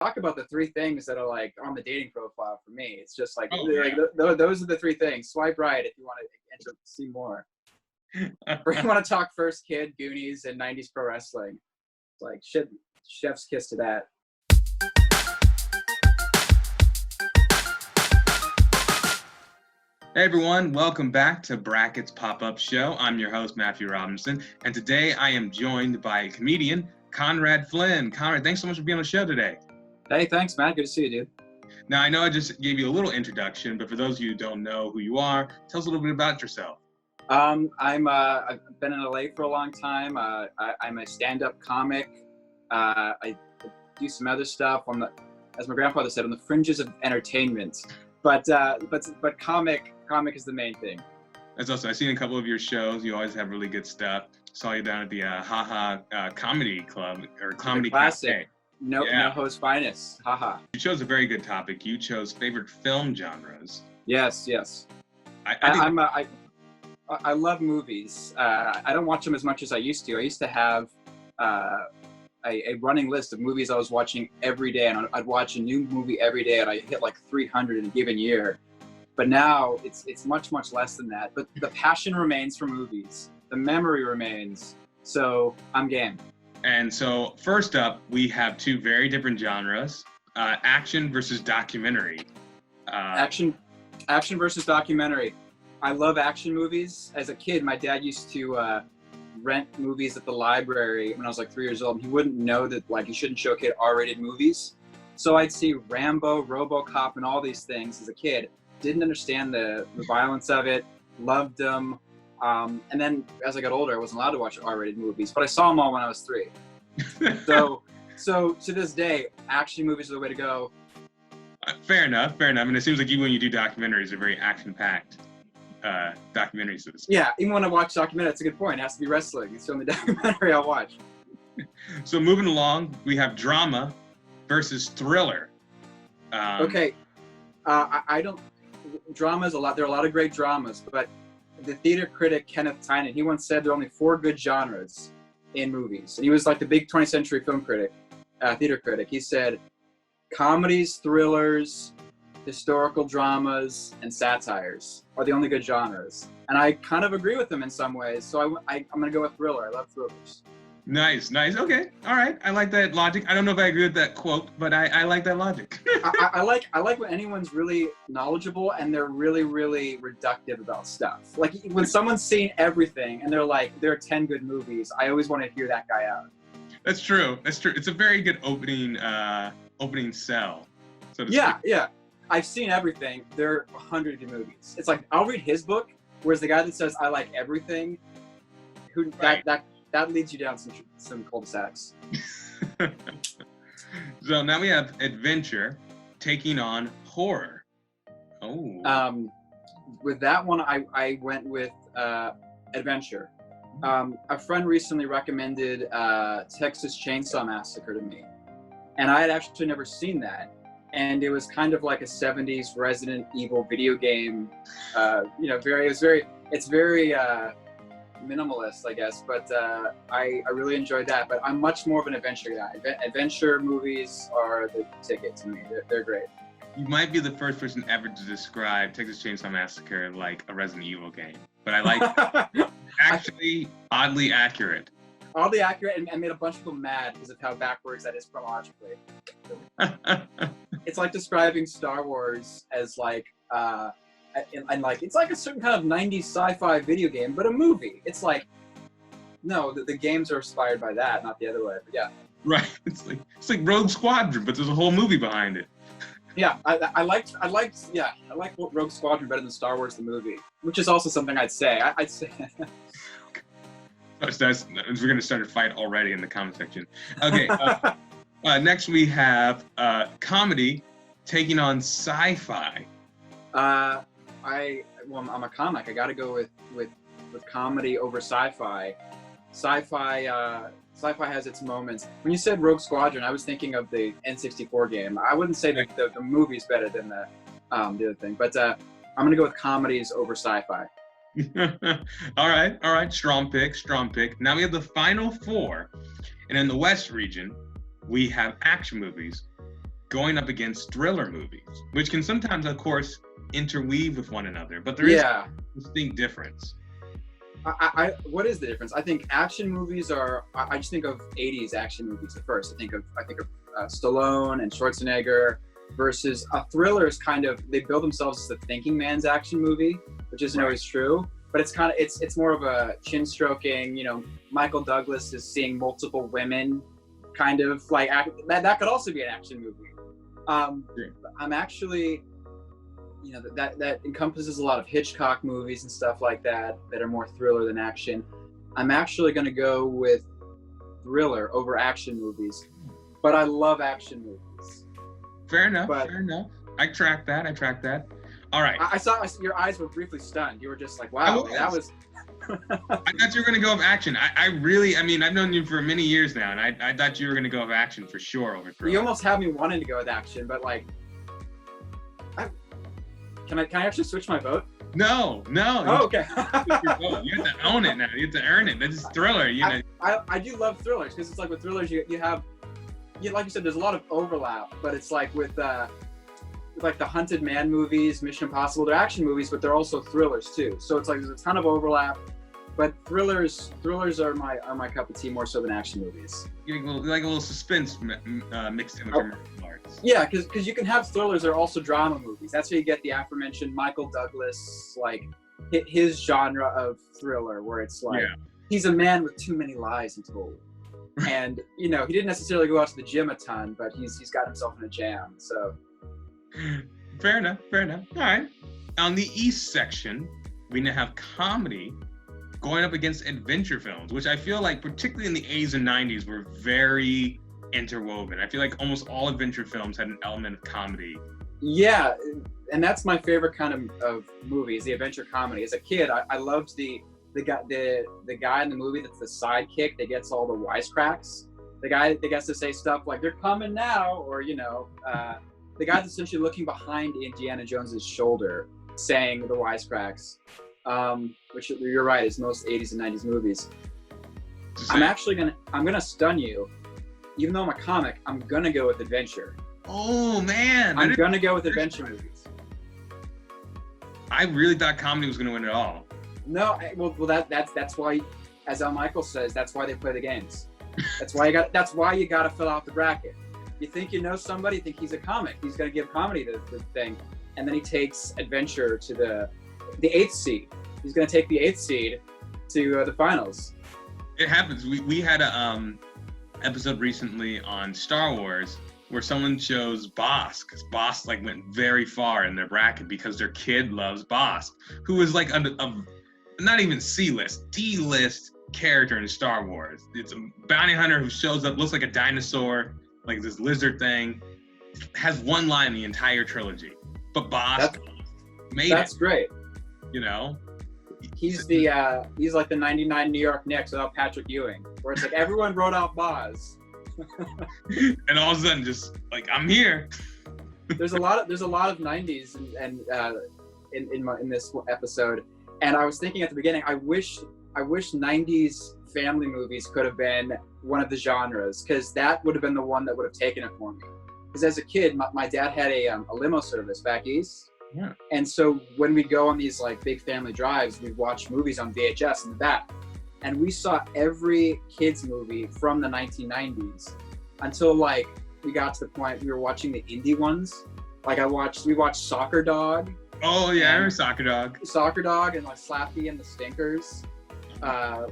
talk about the three things that are like on the dating profile for me. It's just like, those are the three things. Swipe right if you want to see more. Or you want to talk First Kid, Goonies, and 90s pro wrestling. It's like chef's kiss to that. Hey everyone, welcome back to Brackit's Pop-Up Show. I'm your host, Matthew Robinson, and today I am joined by comedian Conrad Flynn. Conrad, thanks so much for being on the show today. Hey, thanks, Matt. Good to see you, dude. Now, I know I just gave you a little introduction, but for those of you who don't know who you are, tell us a little bit about yourself. I've been in LA for a long time. I'm a stand-up comic. I do some other stuff as my grandfather said, on the fringes of entertainment. But comic is the main thing. That's awesome. I've seen a couple of your shows. You always have really good stuff. Saw you down at the Comedy Club or Comedy Cafe. No host finest. Haha. You chose a very good topic. You chose favorite film genres. Yes. I love movies. I don't watch them as much as I used to. I used to have a running list of movies I was watching every day, and I'd watch a new movie every day, and I hit like 300 in a given year. But now it's much less than that. But the passion remains for movies. The memory remains. So I'm game. And so first up, we have two very different genres: action versus documentary. Action versus documentary. I love action movies. As a kid, my dad used to rent movies at the library when I was like 3 years old. And he wouldn't know that like you shouldn't show a kid R-rated movies. So I'd see Rambo, RoboCop, and all these things as a kid. Didn't understand the violence of it. Loved them. And then as I got older, I wasn't allowed to watch R-rated movies, but I saw them all when I was 3. So to this day, action movies are the way to go. Fair enough. And it seems like even when you do documentaries, they're very action-packed documentaries. Yeah, even when I watch documentary, that's a good point. It has to be wrestling. It's the only documentary I'll watch. So moving along, we have drama versus thriller. Okay, I don't. Dramas a lot. There are a lot of great dramas, but the theater critic Kenneth Tynan, he once said there are only 4 good genres in movies, and he was like the big 20th century film critic, theater critic. He said comedies, thrillers, historical dramas, and satires are the only good genres, and I kind of agree with him in some ways. So I'm gonna go with thriller. I love thrillers. Nice. Okay, all right. I like that logic. I don't know if I agree with that quote, but I like that logic. I like when anyone's really knowledgeable and they're really, really reductive about stuff. Like when someone's seen everything and they're like, there are 10 good movies. I always want to hear that guy out. That's true. It's a very good opening sell. So to speak. Yeah. I've seen everything. There are 100 good movies. It's like I'll read his book, whereas the guy that says I like everything, that leads you down some cul-de-sacs. So now we have adventure taking on horror. Oh. With that one, I went with adventure. A friend recently recommended Texas Chainsaw Massacre to me, and I had actually never seen that. And it was kind of like a 70s Resident Evil video game. It's very minimalist, I guess, but I really enjoyed that. But I'm much more of an adventure guy. Adventure movies are the ticket to me. They're great. You might be the first person ever to describe Texas Chainsaw Massacre like a Resident Evil game, but I like actually oddly accurate. Oddly accurate, and made a bunch of people mad because of how backwards that is chronologically. It's like describing Star Wars as like it's like a certain kind of 90s sci-fi video game, but a movie. It's like, no, the games are inspired by that, not the other way. But yeah. Right. It's like Rogue Squadron, but there's a whole movie behind it. Yeah, I liked Rogue Squadron better than Star Wars the movie, which is also something I'd say. I'd say. We're gonna start a fight already in the comment section. Okay. Next we have comedy taking on sci-fi. I'm a comic. I got to go with comedy over sci-fi. Sci-fi has its moments. When you said Rogue Squadron, I was thinking of the N64 game. I wouldn't say that the movie's better than the other thing, but I'm gonna go with comedies over sci-fi. All right. Strong pick. Now we have the final 4, and in the West region, we have action movies going up against thriller movies, which can sometimes, of course, interweave with one another, but there is a distinct difference. What is the difference? I think action movies are. I just think of '80s action movies at first. I think of Stallone and Schwarzenegger versus a thriller is kind of, they build themselves as the thinking man's action movie, which isn't always true. But it's kind of it's more of a chin stroking. You know, Michael Douglas is seeing multiple women, kind of like that could also be an action movie. I'm actually, you know, that encompasses a lot of Hitchcock movies and stuff like that are more thriller than action. I'm actually going to go with thriller over action movies, but I love action movies. Fair enough. I track that. All right. I saw your eyes were briefly stunned. You were just like, wow, that was... I thought you were going to go with action. I mean, I've known you for many years now, and I thought you were going to go with action for sure over thriller. You almost had me wanting to go with action, but like... Can I actually switch my vote? No. Oh, okay. You have to own it now. You have to earn it. This is thriller. You know. I do love thrillers because it's like with thrillers you have, like you said, there's a lot of overlap, but it's like with like the Hunted Man movies, Mission Impossible, they're action movies, but they're also thrillers too. So it's like there's a ton of overlap, but thrillers are my cup of tea more so than action movies. You like a little suspense mixed in with your martial arts. Yeah, because you can have thrillers that are also drama movies. That's where you get the aforementioned Michael Douglas, like his genre of thriller, where it's like he's a man with too many lies he told. And, you know, he didn't necessarily go out to the gym a ton, but he's got himself in a jam, so... Fair enough. All right. On the East section, we now have comedy going up against adventure films, which I feel like, particularly in the 80s and 90s, were very interwoven. I feel like almost all adventure films had an element of comedy. Yeah, and that's my favorite kind of movies, the adventure comedy. As a kid, I loved the guy in the movie that's the sidekick that gets all the wisecracks. The guy that gets to say stuff like, they're coming now, or, you know... the guy that's essentially looking behind Indiana Jones's shoulder, saying the wisecracks, which you're right, is most 80s and 90s movies. I'm gonna stun you. Even though I'm a comic, I'm gonna go with adventure. Oh man! I'm gonna go with adventure movies. I really thought comedy was gonna win it all. No, well that's why, as Al Michaels says, that's why they play the games. That's why you gotta fill out the bracket. You think you know somebody, you think he's a comic. He's going to give comedy the thing. And then he takes adventure to the 8th seed. He's going to take the 8th seed to the finals. It happens. We had a episode recently on Star Wars where someone chose Bosk, because Bosk like went very far in their bracket because their kid loves Bosk, who was like a not even C-list, D-list character in Star Wars. It's a bounty hunter who shows up, looks like a dinosaur, like this lizard thing, has one line in the entire trilogy. But Bosk made it. That's great. You know? He's like the 99 New York Knicks without Patrick Ewing, where it's like everyone wrote out Boz. And all of a sudden just like, I'm here. There's a lot of 90s and in this episode. And I was thinking at the beginning, I wish 90s family movies could have been one of the genres, because that would have been the one that would have taken it for me. Because as a kid, my dad had a limo service back east. Yeah. And so when we'd go on these like big family drives, we'd watch movies on VHS in the back. And we saw every kids movie from the 1990s until like we got to the point we were watching the indie ones. Like we watched Soccer Dog. Oh yeah, I remember Soccer Dog. Soccer Dog and like Slappy and the Stinkers.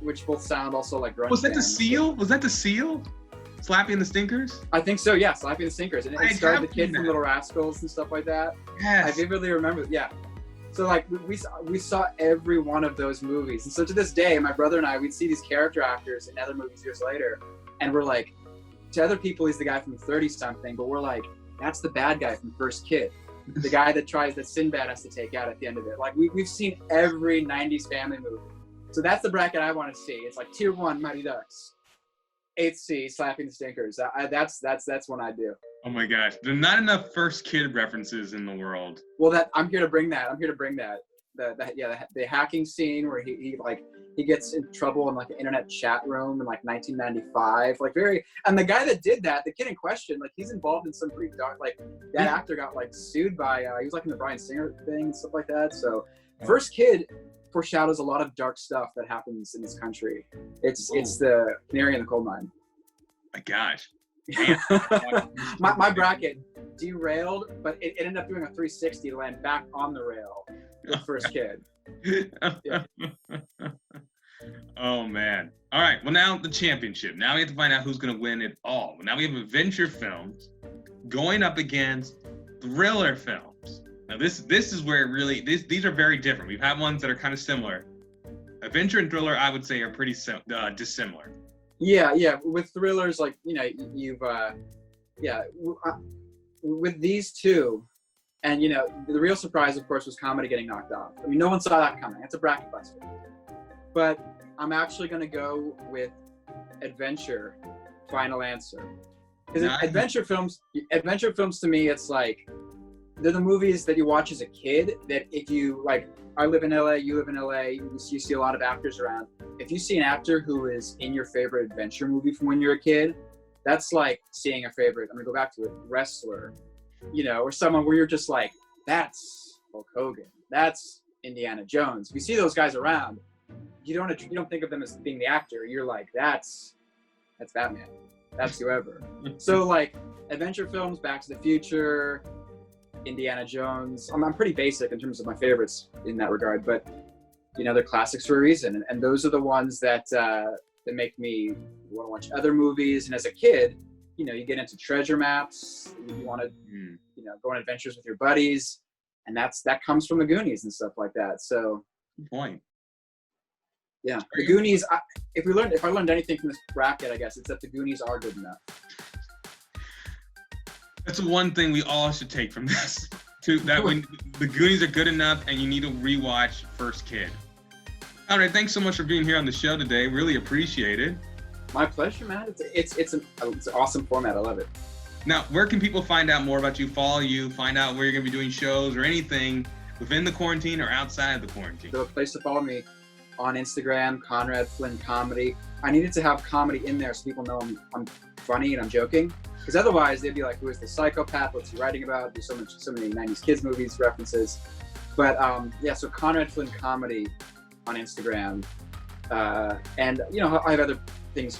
Which both sound also like grunge. Was that bands. the Seal? Was that the Seal? Slappy and the Stinkers? I think so, yeah. Slappy and the Stinkers. And it started the kid from Little Rascals and stuff like that. Yes. I vividly remember, yeah. So like we saw every one of those movies. And so to this day, my brother and I, we'd see these character actors in other movies years later. And we're like, to other people, he's the guy from 30-something. But we're like, that's the bad guy from First Kid. The guy that Sinbad has to take out at the end of it. Like we've seen every 90s family movie. So that's the bracket I want to see. It's like tier 1, Mighty Ducks. 8th C, Slapping the Stinkers. That's one I do. Oh my gosh, there's not enough First Kid references in the world. Well, I'm here to bring that. The hacking scene where he like he gets in trouble in like an internet chat room in like 1995. Like and the guy that did that, the kid in question, like he's involved in some pretty dark, like that actor got like sued by, he was like in the Bryan Singer thing and stuff like that. So First Kid foreshadows a lot of dark stuff that happens in this country. It's the canary in the coal mine. My gosh. my bracket derailed, but it ended up doing a 360 to land back on the rail with First Kid. Yeah. Oh man. All right, well now the championship. Now we have to find out who's gonna win it all. Now we have adventure films going up against thriller films. Now this is where it really, these are very different. We've had ones that are kind of similar. Adventure and thriller, I would say, are pretty dissimilar. Yeah. With thrillers, like, you know, you've, with these two, and, you know, the real surprise, of course, was comedy getting knocked off. I mean, no one saw that coming. It's a bracket buster. But I'm actually going to go with adventure, final answer. Because adventure films to me, it's like, they're the movies that you watch as a kid that if you, like, I live in LA, you live in LA, you see a lot of actors around. If you see an actor who is in your favorite adventure movie from when you're a kid, that's like seeing a favorite, I'm gonna go back to it, wrestler, you know, or someone where you're just like, that's Hulk Hogan, that's Indiana Jones. If you see those guys around, you don't think of them as being the actor. You're like, that's Batman, that's whoever. So like adventure films, Back to the Future, Indiana Jones. I'm pretty basic in terms of my favorites in that regard, but you know, they're classics for a reason, and those are the ones that make me want to watch other movies. And as a kid, you know, you get into treasure maps, you want to, you know, go on adventures with your buddies, and that comes from the Goonies and stuff like that. So, good point. Yeah, the Goonies. If I learned anything from this bracket, I guess it's that the Goonies are good enough. That's one thing we all should take from this. When the Goonies are good enough, and you need to rewatch First Kid. All right, thanks so much for being here on the show today. Really appreciate it. My pleasure, man. It's an awesome format. I love it. Now, where can people find out more about you, follow you, find out where you're gonna be doing shows or anything within the quarantine or outside the quarantine? So a place to follow me on Instagram, Conrad Flynn Comedy. I needed to have comedy in there so people know I'm funny and I'm joking. Because otherwise they'd be like, who is the psychopath? What's he writing about? There's so many 90s kids movies references. But so Conrad Flynn Comedy on Instagram. And, you know, I have other things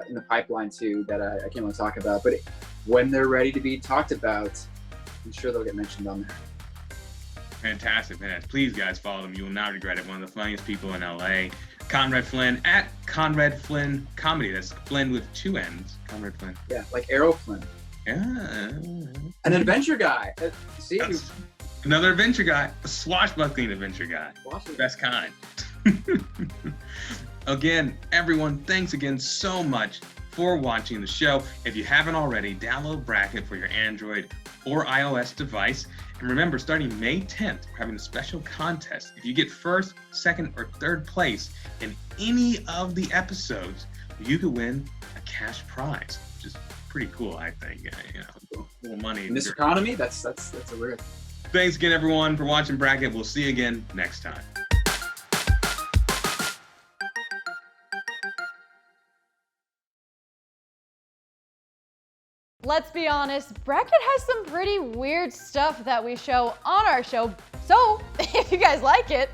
in the pipeline too that I can't really talk about. But when they're ready to be talked about, I'm sure they'll get mentioned on there. Fantastic. Please, guys, follow them. You will not regret it. One of the funniest people in LA. Conrad Flynn at Conrad Flynn Comedy. That's Flynn with 2 N's. Conrad Flynn. Yeah, like Errol Flynn. Yeah. An adventure guy. See, another adventure guy. A swashbuckling adventure guy. Best kind. Again, everyone, thanks again so much for watching the show. If you haven't already, download Brackit for your Android or iOS device. And remember, starting May 10th, we're having a special contest. If you get first, second, or third place in any of the episodes, you could win a cash prize, which is pretty cool, I think. You know, a little money. In this economy, that's a rare. Thanks again, everyone, for watching Brackit. We'll see you again next time. Let's be honest, Brackit has some pretty weird stuff that we show on our show. So if you guys like it,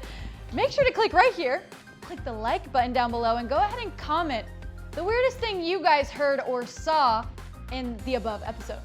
make sure to click right here, click the like button down below, and go ahead and comment the weirdest thing you guys heard or saw in the above episode.